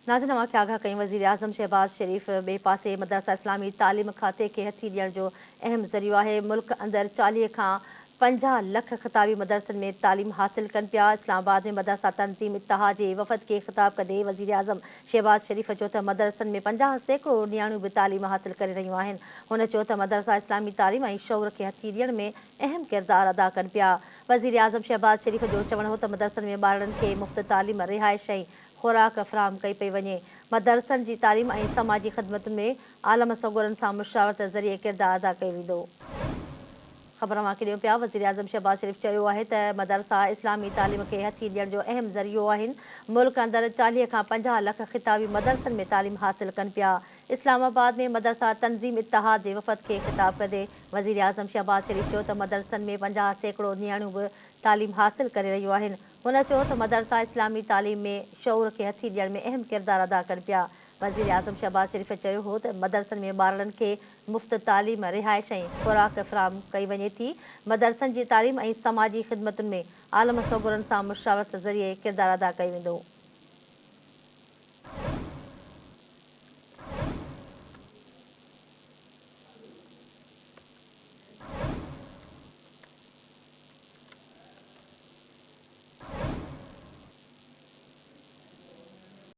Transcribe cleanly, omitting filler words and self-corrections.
नाज़रीन, अवां आगाह कई वज़ीर आज़म शहबाज शरीफ़ बे पासे मदरसा इस्लामी तालीम खाते के हथी ॾियण जो अहम ज़रियो है। मुल्क अंदर 40 खां 50 लख ख़िताबी मदरसन में तालीम हासिल कन पिया। इस्लामाबाद में मदरसा तंज़ीम इत्तिहाद जे वफ़द के ख़िताब कंदे वज़ीर आज़म शहबाज शरीफ़ चयो त मदरसन में 50 सैकड़ो नियाणियूं भी तालीम हासिल करे रहियूं आहिनि। हुन चयो त मदरसा इस्लामी तालीम ऐं शौर खे हथी ॾियण में अहम किरदार अदा कनि पिया। वज़ीर आज़म शहबाज शरीफ़ जो चवणु हो त मदरसनि में ॿारनि खे मुफ़्त तालीम, रिहाइश ऐं खुराक फ़राहम कई पई वञे। मदरसनि जी तालीम ऐं समाजी ख़िदमतुनि में आलम सगोरनि सां मुशावरत ज़रिए किरदारु अदा कयो वेंदो। ख़बर अवांखे ॾियूं पिया। वज़ीर आज़म शहबाज शरीफ़ चयो आहे त मदरसा इस्लामी तालीम खे हथी ॾियण जो अहम ज़रियो आहिनि। मुल्क अंदर 40 खां 50 लख ख़िताबी मदरसनि में तालीम हासिल कनि पिया। इस्लामाबाद में मदरसा तंज़ीम इत्तिहाद जे वफ़द खे ख़िताब कंदे वज़ीर आज़म शहबाज शरीफ़ चयो त मदरसनि में 50 सैकड़ो नियाणियूं बि तालीम हासिल करे रहियूं आहिनि। हुन चयो त मदरसा इस्लामी तालीम में शौर खे हथी ॾियण में अहम किरदारु अदा कनि पिया। वज़ीर आज़म शहबाज शरीफ़ चयो हो त मदरसनि में ॿारनि खे मुफ़्त तालीम, रिहाइश ऐं खुराक फ़राहम कई वञे थी। मदरसनि जी तालीम ऐं समाजी ख़िदमतुनि में आलम सगोरनि सां मुशावरत ज़रिए किरदारु अदा कयो वेंदो।